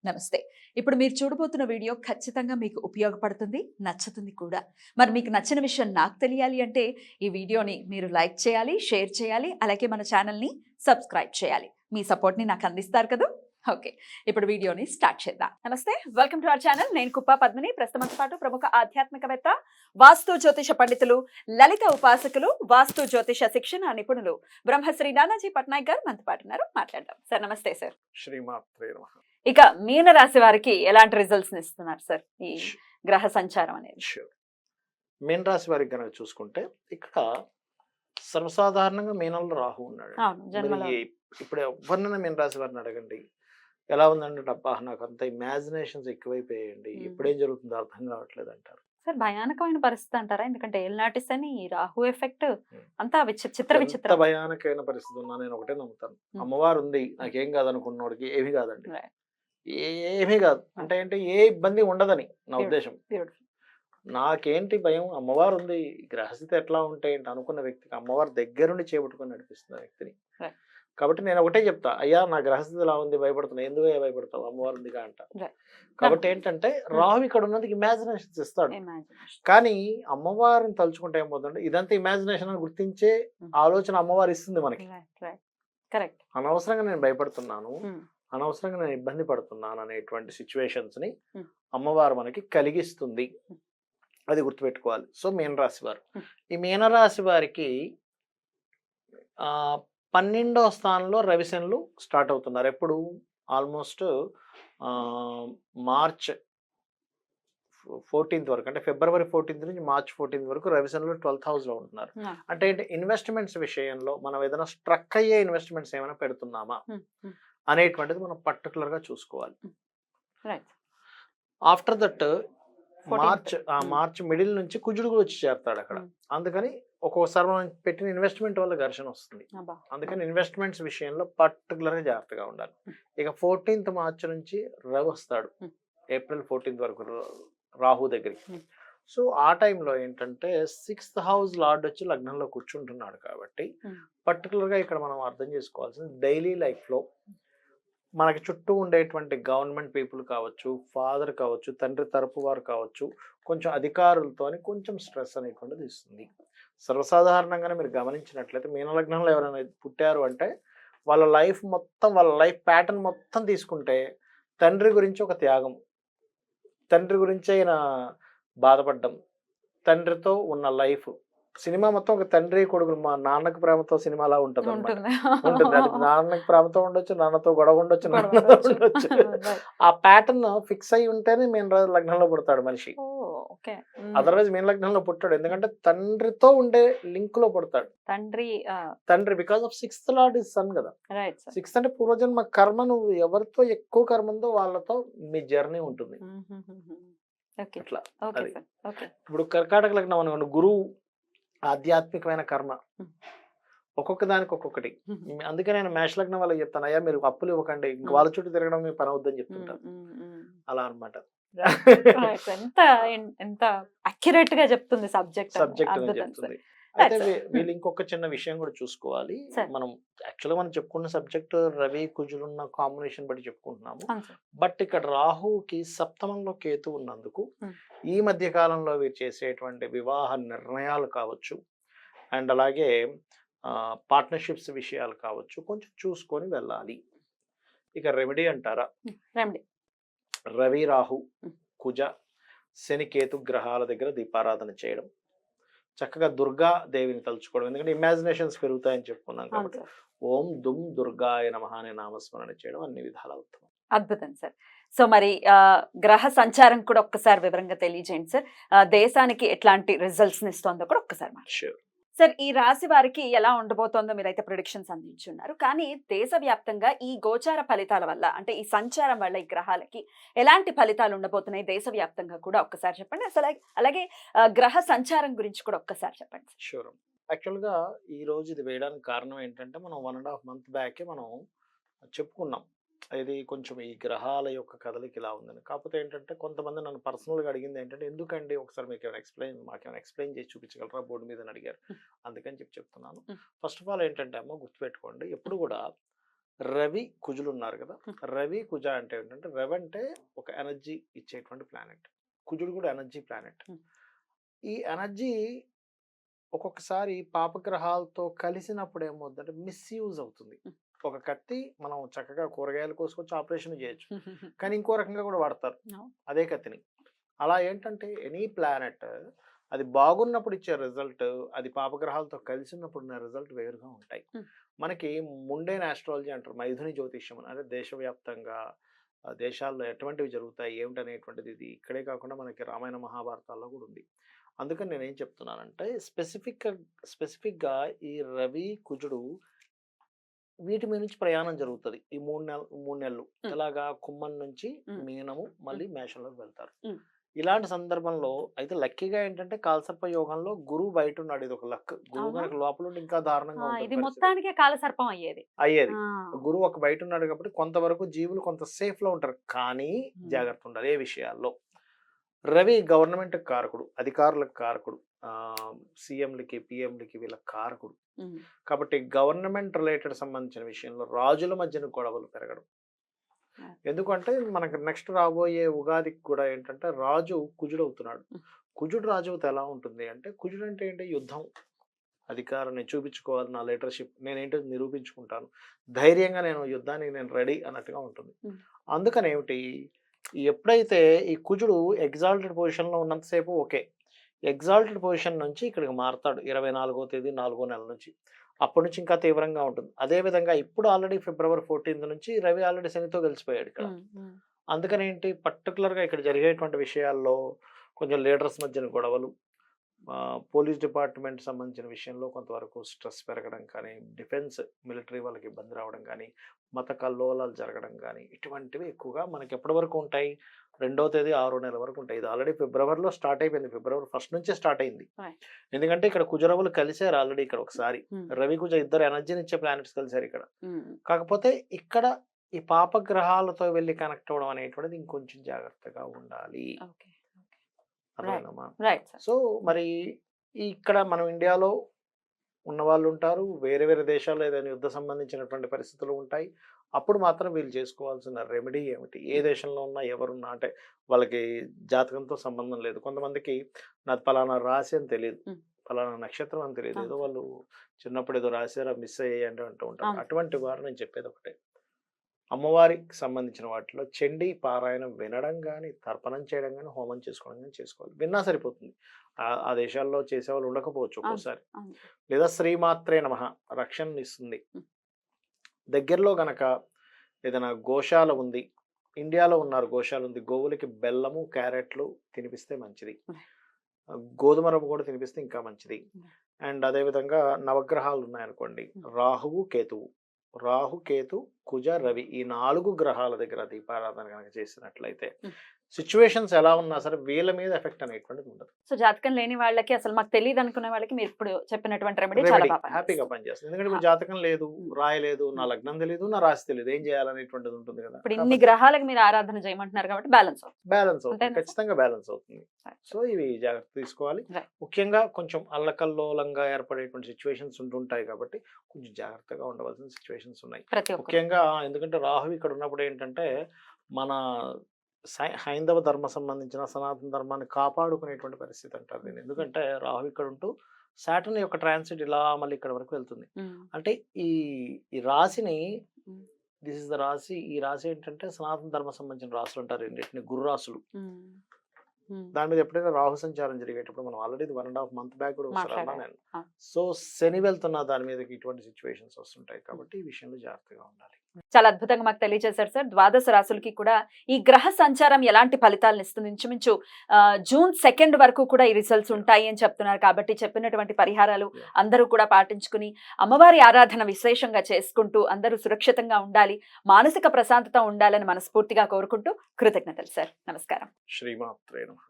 నమస్తే. ఇప్పుడు మీరు చూడబోతున్న వీడియో ఖచ్చితంగా మీకు ఉపయోగపడుతుంది, నచ్చుతుంది కూడా. మరి మీకు నచ్చిన విషయం నాకు తెలియాలి అంటే ఈ వీడియోని మీరు లైక్ చేయాలి, షేర్ చేయాలి, అలాగే మన ఛానల్‌ని సబ్స్క్రైబ్ చేయాలి. మీ సపోర్ట్‌ని నాకు అందిస్తారు కదూ! ఓకే. ఇప్పుడు వీడియోని స్టార్ట్ చేద్దాం. నమస్తే. Welcome to our channel. నేను కుప్ప పద్మిని. ప్రస్తుతంతో పాటు ప్రముఖ ఆధ్యాత్మికవేత్త, వాస్తు జ్యోతిష పండితులు, లలిత ఉపాసకులు, వాస్తు జ్యోతిష శిక్షణ నిపుణులు బ్రహ్మశ్రీ నానాజీ పట్నాయక్ గారు మనతో పాటు ఉన్నారు. మాట్లాడదాం. సార్ నమస్తే సార్. శ్రీమాత్రే నమః. ఇక మీన రాశి వారికి ఎలాంటి రిజల్ట్స్ ఇస్తున్నారు సార్ ఈ గ్రహ సంచారం అనేది? ష్యూర్. మీన రాశి వారికి కనుక చూసుకుంటే ఇక్కడ సర్వసాధారణంగా మీనంలో రాహు ఉన్నాడు. అవును, జన్మలో. ఇప్పుడు ఎవరినైనా మీన రాశి వారిని అడగండి, ఎలా ఉందంటే అబ్బా నాకు అంత ఇమాజినేషన్స్ ఎక్కువైపోయాయండి, ఇప్పుడేం జరుగుతుందో అర్థం కావట్లేదు అంటారు. సార్ భయానకమైన పరిస్థితి అంటారా? ఎందుకంటే ఏలినాటి శని, రాహు ఎఫెక్ట్ అంతా చిత్ర ఎంత విచిత్రం. భయానకమైన పరిస్థితి ఉన్నా నేను ఒకటే నమ్ముతాను, అమ్మవారు ఉంది నాకేం కాదనుకున్నోడికి ఏమీ కాదండి. Right. ఏమీ కాదు అంటే ఏంటి, ఏ ఇబ్బంది ఉండదని నా ఉద్దేశం. Beautiful. నాకేంటి భయం, అమ్మవారు ఉంది, గ్రహస్థితి ఎట్లా ఉంటే ఏంటి అనుకున్న వ్యక్తికి అమ్మవారు దగ్గరుండి చేపట్టుకొని నడిపిస్తుంది ఆ వ్యక్తిని. Right. కాబట్టి నేను ఒకటే చెప్తా, అయ్యా నా గ్రహస్థితి ఎలా ఉంది, భయపడుతున్నా, ఎందుకు భయపడతావు, అమ్మవారు ఉందిగా అంట. Right. కాబట్టి ఏంటంటే రాహు ఇక్కడ ఉన్నందుకు ఇమాజినేషన్స్ ఇస్తాడు, Imagination. కానీ అమ్మవారిని తలుచుకుంటే ఏమవుతుందంటే ఇదంతా ఇమాజినేషన్ అని గుర్తించే ఆలోచన అమ్మవారు ఇస్తుంది మనకి. Right. Right. Correct. అనవసరంగా నేను భయపడుతున్నాను, అనవసరంగా నేను ఇబ్బంది పడుతున్నాను అనేటువంటి సిచ్యువేషన్స్ ని అమ్మవారు మనకి కలిగిస్తుంది. అది గుర్తుపెట్టుకోవాలి. సో మీనరాశి వారు, ఈ మీనరాశి వారికి 12వ స్థానంలో రవిశనులు స్టార్ట్ అవుతున్నారు. ఎప్పుడు ఆల్మోస్ట్ మార్చ్ 14th వరకు, అంటే ఫిబ్రవరి 14th నుంచి మార్చ్ 14th వరకు రవిశనులు 12th హౌస్ లో ఉంటున్నారు. అంటే ఇన్వెస్ట్మెంట్స్ విషయంలో మనం ఏదైనా స్ట్రక్ అయ్యే ఇన్వెస్ట్మెంట్స్ ఏమైనా పెడుతున్నామా అనేటువంటిది మనం పర్టికులర్ గా చూసుకోవాలి. ఆఫ్టర్ దట్ మార్చ్ మిడిల్ నుంచి కుజుడు కూడా వచ్చి చేరుతాడు అక్కడ. అందుకని ఒక్కొక్కసారి మనం పెట్టిన ఇన్వెస్ట్మెంట్ వల్ల ఘర్షణ వస్తుంది. అందుకని ఇన్వెస్ట్మెంట్స్ విషయంలో పర్టికులర్ గా జాగ్రత్తగా ఉండాలి. ఇక 14th మార్చ్ నుంచి రవి వస్తాడు, ఏప్రిల్ 14th వరకు రాహు దగ్గరికి. సో ఆ టైంలో ఏంటంటే 6th హౌస్ లార్డ్ వచ్చి లగ్నంలో కూర్చుంటున్నాడు. కాబట్టి పర్టికులర్ గా ఇక్కడ మనం అర్థం చేసుకోవాల్సింది, డైలీ లైఫ్ లో మనకి చుట్టూ ఉండేటువంటి గవర్నమెంట్ పీపుల్ కావచ్చు, ఫాదర్ కావచ్చు, తండ్రి తరపు వారు కావచ్చు, కొంచెం అధికారులతోని కొంచెం స్ట్రెస్ అనేటువంటిది ఇస్తుంది. సర్వసాధారణంగానే మీరు గమనించినట్లయితే మీన లగ్నంలో ఎవరైనా పుట్టారు అంటే వాళ్ళ లైఫ్ మొత్తం, వాళ్ళ లైఫ్ ప్యాటర్న్ మొత్తం తీసుకుంటే తండ్రి గురించి ఒక త్యాగం, తండ్రి గురించి ఆయన బాధపడ్డం, తండ్రితో ఉన్న లైఫ్, సినిమా మొత్తం ఒక తండ్రి కొడుకులు, మా నాన్నకి ప్రేమతో సినిమాలా ఉంటుంది ఉంటుంది. అది నాన్నకి ప్రేమతో ఉండొచ్చు, నాన్నతో గొడవ ఉండొచ్చు, నాన్నతో ఉండొచ్చు. ఆ ప్యాటర్న్ ఫిక్స్ అయి ఉంటేనే మీన లగ్నంలో పుడతాడు మనిషి. అదర్వైజ్ మీన లగ్నంలో పుట్టాడు, ఎందుకంటే తండ్రితో ఉండే లింక్ లో పుడతాడు. తండ్రి because of 6th lord is son కదా. 6th అంటే పూర్వజన్మ కర్మ, నువ్వు ఎవరితో ఎక్కువ కర్మ ఉందో వాళ్ళతో మీ జర్నీ ఉంటుంది. అట్లా అది. ఇప్పుడు కర్కాటక లగ్నం అనుకోండి, గురువు ఆధ్యాత్మికమైన కర్మ, ఒక్కొక్క దానికి ఒక్కొక్కటి. అందుకే నేను మేష లగ్నం వాళ్ళకి చెప్తాను, అయ్యా మీరు అప్పులు ఇవ్వకండి, ఇంక వాళ్ళ చుట్టూ తిరగడం మీ పని అవుద్దని చెప్తుంటాను. అలా అనమాట. ఎంత అక్యురేట్ గా చెప్తుంది సబ్జెక్ట్. చెప్తుంది. అయితే వీళ్ళు ఇంకొక చిన్న విషయం కూడా చూసుకోవాలి. మనం యాక్చువల్గా మనం చెప్పుకున్న సబ్జెక్ట్ రవి కుజులున్న కాంబినేషన్ బట్టి చెప్పుకుంటున్నాము. బట్ ఇక్కడ రాహుకి సప్తమంలో కేతు ఉన్నందుకు ఈ మధ్య కాలంలో వీరు చేసేటువంటి వివాహ నిర్ణయాలు కావచ్చు, అండ్ అలాగే పార్ట్నర్షిప్స్ విషయాలు కావచ్చు, కొంచెం చూసుకొని వెళ్ళాలి. ఇక రెమెడీ అంటారా, రవి రాహు కుజ శని కేతు గ్రహాల దగ్గర దీపారాధన చేయడం, చక్కగా దుర్గా దేవిని తలుచుకోవడం, ఎందుకంటే ఇమాజినేషన్స్ పెరుగుతాయని చెప్పుకున్నాం కాబట్టి ఓం దుమ్ దుర్గాయ నమః అనే నామస్మరణ చేయడం అన్ని విధాల ఉత్తమం. అద్భుతం సార్. సో మరి గ్రహ సంచారం కూడా ఒక్కసారి వివరంగా తెలియజేయండి సార్. దేశానికి ఎట్లాంటి రిజల్ట్స్ ఇస్తుందో కూడా ఒక్కసారి షూర్ సార్. ఈ రాశి వారికి ఎలా ఉండబోతోందో మీరైతే ప్రిడిక్షన్స్ అందించున్నారు, కానీ దేశవ్యాప్తంగా ఈ గోచార ఫలితాల వల్ల, అంటే ఈ సంచారం వల్ల ఈ గ్రహాలకి ఎలాంటి ఫలితాలు ఉండబోతున్నాయి దేశవ్యాప్తంగా కూడా ఒక్కసారి చెప్పండి. అసలు అలాగే గ్రహ సంచారం గురించి కూడా ఒక్కసారి చెప్పండి. షూర్. యాక్చువల్గా ఈ రోజు ఇది వేయడానికి కారణం ఏంటంటే, మనం 1.5 month బ్యాకే మనం చెప్పుకున్నాం ఇది కొంచెం ఈ గ్రహాల యొక్క కదలిక ఇలా ఉందని. కాకపోతే ఏంటంటే కొంతమంది నన్ను పర్సనల్గా అడిగింది ఏంటంటే, ఎందుకండి ఒకసారి మీకు మాకేమైనా ఎక్స్ప్లెయిన్ చేసి చూపించగలరా బోర్డు మీద అని అడిగారు. అందుకని చెప్తున్నాను. ఫస్ట్ ఆఫ్ ఆల్ ఏంటంటే అమ్మ గుర్తుపెట్టుకోండి, ఎప్పుడు కూడా రవి కుజులు ఉన్నారు కదా, రవి కుజ అంటే ఏంటంటే, రవి అంటే ఒక ఎనర్జీ ఇచ్చేటువంటి ప్లానెట్, కుజుడు కూడా ఎనర్జీ ప్లానెట్. ఈ ఎనర్జీ ఒక్కొక్కసారి పాపగ్రహాలతో కలిసినప్పుడు ఏమవుతుందంటే మిస్యూజ్ అవుతుంది. ఒక కత్తి మనం చక్కగా కూరగాయలు కోసుకొచ్చి ఆపరేషన్ చేయొచ్చు, కానీ ఇంకో రకంగా కూడా వాడతారు అదే కత్తిని. అలా ఏంటంటే ఎనీ ప్లానెట్ అది బాగున్నప్పుడు ఇచ్చే రిజల్ట్, అది పాపగ్రహాలతో కలిసినప్పుడు ఉన్న రిజల్ట్ వేరుగా ఉంటాయి. మనకి ముండేన్ ఆస్ట్రాలజీ అంటారు, మైథుని జ్యోతిష్యం అంటే దేశవ్యాప్తంగా దేశాల్లో ఎటువంటివి జరుగుతాయి ఏమిటనేటువంటిది ఇది ఇక్కడే కాకుండా మనకి రామాయణ మహాభారతాల్లో కూడా ఉంది. అందుకని నేనేం చెప్తున్నానంటే స్పెసిఫిక్గా ఈ రవి కుజుడు వీటి మీద నుంచి ప్రయాణం జరుగుతుంది ఈ 3 నెలలు. ఎలాగా కుంభం నుంచి మీనము మళ్ళీ మేషంలోకి వెళ్తారు. ఇలాంటి సందర్భంలో అయితే లక్కీగా ఏంటంటే కాలసర్ప యోగంలో గురువు బయట ఉన్నాడు, ఇది ఒక లక్. గురువు కనుక లోపల ఉండి ఇంకా దారుణంగా ఇది మొత్తానికి కాలసర్పం అయ్యేది. గురువు ఒక బయట ఉన్నాడు కాబట్టి కొంతవరకు జీవులు కొంత సేఫ్ లో ఉంటారు, కానీ జాగ్రత్త ఉండాలి ఏ విషయాల్లో. రవి గవర్నమెంట్ కారకుడు, అధికారులకు కారకుడు, సీఎంలకి పిఎంలకి వీళ్ళ కారకుడు. కాబట్టి గవర్నమెంట్ రిలేటెడ్ సంబంధించిన విషయంలో రాజుల మధ్యన గొడవలు పెరగడం. ఎందుకంటే మనకు నెక్స్ట్ రాబోయే ఉగాదికి కూడా ఏంటంటే రాజు కుజుడు అవుతున్నాడు. కుజుడు రాజు అవుతే ఎలా ఉంటుంది అంటే, కుజుడు అంటే ఏంటి, యుద్ధం, అధికారాన్ని చూపించుకోవాలి, నా లీడర్షిప్ నేనేంటో నిరూపించుకుంటాను, ధైర్యంగా నేను యుద్ధానికి నేను రెడీ అన్నట్టుగా ఉంటుంది. అందుకని ఏమిటి, ఎప్పుడైతే ఈ కుజుడు ఎగ్జాల్టెడ్ పొజిషన్లో ఉన్నంతసేపు ఓకే, ఎగ్జాల్టెడ్ పొజిషన్ నుంచి ఇక్కడికి మారుతాడు 24వ తేదీ 4వ నెల నుంచి, అప్పటి నుంచి ఇంకా తీవ్రంగా ఉంటుంది. అదేవిధంగా ఇప్పుడు ఆల్రెడీ ఫిబ్రవరి 14th నుంచి రవి ఆల్రెడీ శనితో కలిసిపోయాడు ఇక్కడ. అందుకని ఏంటి, పర్టికులర్గా ఇక్కడ జరిగేటువంటి విషయాల్లో కొంచెం లీడర్స్ మధ్యన గొడవలు, పోలీస్ డిపార్ట్మెంట్ సంబంధించిన విషయంలో కొంతవరకు స్ట్రెస్ పెరగడం కానీ, డిఫెన్స్ మిలిటరీ వాళ్ళకి ఇబ్బంది రావడం కానీ, మత కల్లోలాలు జరగడం కానీ, ఇటువంటివి ఎక్కువగా మనకి ఎప్పటి వరకు ఉంటాయి, 2వ తేదీ 6వ నెల వరకు ఉంటాయి. ఇది ఆల్రెడీ ఫిబ్రవరిలో స్టార్ట్ అయిపోయింది, ఫిబ్రవరి 1st నుంచే స్టార్ట్ అయింది. ఎందుకంటే ఇక్కడ కుజరవులు కలిసారు ఆల్రెడీ, ఇక్కడ ఒకసారి రవి కుజ ఇద్దరు ఎనర్జీని ఇచ్చే ప్లానెట్స్ కలిసారు ఇక్కడ. కాకపోతే ఇక్కడ ఈ పాపగ్రహాలతో వెళ్ళి కనెక్ట్ అవ్వడం అనేటువంటిది ఇంకొంచెం జాగ్రత్తగా ఉండాలి. సో మరి ఇక్కడ మనం ఇండియాలో ఉన్న వాళ్ళు ఉంటారు, వేరే వేరే దేశాల్లో ఏదైనా యుద్ధ సంబంధించినటువంటి పరిస్థితులు ఉంటాయి. అప్పుడు మాత్రం వీళ్ళు చేసుకోవాల్సిన రెమెడీ ఏమిటి, ఏ దేశంలో ఉన్నా ఎవరున్నా అంటే వాళ్ళకి జాతకంతో సంబంధం లేదు. కొంతమందికి నాది పలానా రాశి అని తెలియదు, పలానా నక్షత్రం అని తెలియదు, ఏదో వాళ్ళు చిన్నప్పుడు ఏదో రాశారా మిస్ అయ్యాయంటే అంటూ ఉంటారు. అటువంటి వారు నేను చెప్పేది ఒకటే, అమ్మవారికి సంబంధించిన వాటిలో చండీ పారాయణం వినడం కానీ, తర్పణం చేయడం కానీ, హోమం చేసుకోవడం కానీ చేసుకోవాలి. విన్నా సరిపోతుంది. ఆ దేశాల్లో చేసేవాళ్ళు ఉండకపోవచ్చు ఒక్కోసారి. లేదా శ్రీమాత్రే నమః రక్షణ ఇస్తుంది. దగ్గరలో గనక ఏదైనా గోశాల ఉంది, ఇండియాలో ఉన్నారు గోశాల ఉంది, గోవులకి బెల్లము క్యారెట్లు తినిపిస్తే మంచిది, గోధుమ రవ్వ కూడా తినిపిస్తే ఇంకా మంచిది. అండ్ అదేవిధంగా నవగ్రహాలు ఉన్నాయనుకోండి, రాహువు కేతువు, రాహు కేతు కుజ రవి, ఈ 4 గ్రహాల దగ్గర దీపారాధన కనుక చేసినట్లయితే సిచ్యువేషన్స్ ఎలా ఉన్నా సరే వీళ్ళ మీద ఎఫెక్ట్ అనేటువంటిది ఉండదు. సో జాతకం లేని వాళ్ళకి, అసలు మాకు తెలియదు అనుకునే వాళ్ళకి మీరు ఇప్పుడు చెప్పినటువంటి రెమెడీ చాలా హ్యాపీగా పనిచేస్తుంది. ఎందుకంటే ఇప్పుడు జాతకం లేదు, రాయలేదు, నా లగ్నం తెలియదు, నా రాశి తెలియదు, ఏం చేయాలనేటువంటిది ఉంటుంది కదా. ఇప్పుడు ఇన్ని గ్రహాలకు మీరు ఆరాధన చేయమంటున్నారు కాబట్టి బ్యాలెన్స్ అవుతుంది, ఖచ్చితంగా బ్యాలెన్స్ అవుతుంది. సో ఇవి జాగ్రత్త తీసుకోవాలి. ముఖ్యంగా కొంచెం అల్లకల్లోలంగా ఏర్పడేటువంటి సిచ్యువేషన్స్ ఉంటుంటాయి కాబట్టి కొంచెం జాగ్రత్తగా ఉండవలసిన సిచ్యువేషన్స్ ఉన్నాయి ముఖ్యంగా. ఎందుకంటే రాహు ఇక్కడ ఉన్నప్పుడు ఏంటంటే మన హైందవ ధర్మ సంబంధించిన సనాతన ధర్మాన్ని కాపాడుకునేటువంటి పరిస్థితి అంటారు దీన్ని. ఎందుకంటే రాహు ఇక్కడ ఉంటూ సాటర్న్ యొక్క ట్రాన్సిట్ ఇలా మళ్ళీ ఇక్కడ వరకు వెళ్తుంది. అంటే ఈ రాశిని, దిస్ ఇస్ ద రాశి, ఈ రాశి ఏంటంటే సనాతన ధర్మ సంబంధించిన రాశులు అంటారు రెండింటిని, గురు రాశులు. దాని మీద ఎప్పుడైనా రాహు సంచారం జరిగేటప్పుడు మనం ఆల్రెడీ 1.5 month బ్యాక్ కూడా వస్తాను నేను. సో శని వెళ్తున్న దాని మీద ఇటువంటి సిచ్యువేషన్స్ వస్తుంటాయి కాబట్టి ఈ విషయంలో జాగ్రత్తగా ఉండాలి. చాలా అద్భుతంగా మాకు తెలియజేశారు సార్. ద్వాదశ రాశులకి కూడా ఈ గ్రహ సంచారం ఎలాంటి ఫలితాలను ఇస్తుంది, ఇంచుమించు June 2 వరకు కూడా ఈ రిజల్ట్స్ ఉంటాయి అని చెప్తున్నారు. కాబట్టి చెప్పినటువంటి పరిహారాలు అందరూ కూడా పాటించుకుని అమ్మవారి ఆరాధన విశేషంగా చేసుకుంటూ అందరూ సురక్షితంగా ఉండాలి, మానసిక ప్రశాంతత ఉండాలని మనస్ఫూర్తిగా కోరుకుంటూ కృతజ్ఞతలు సార్. నమస్కారం. శ్రీమాత్రే నమః.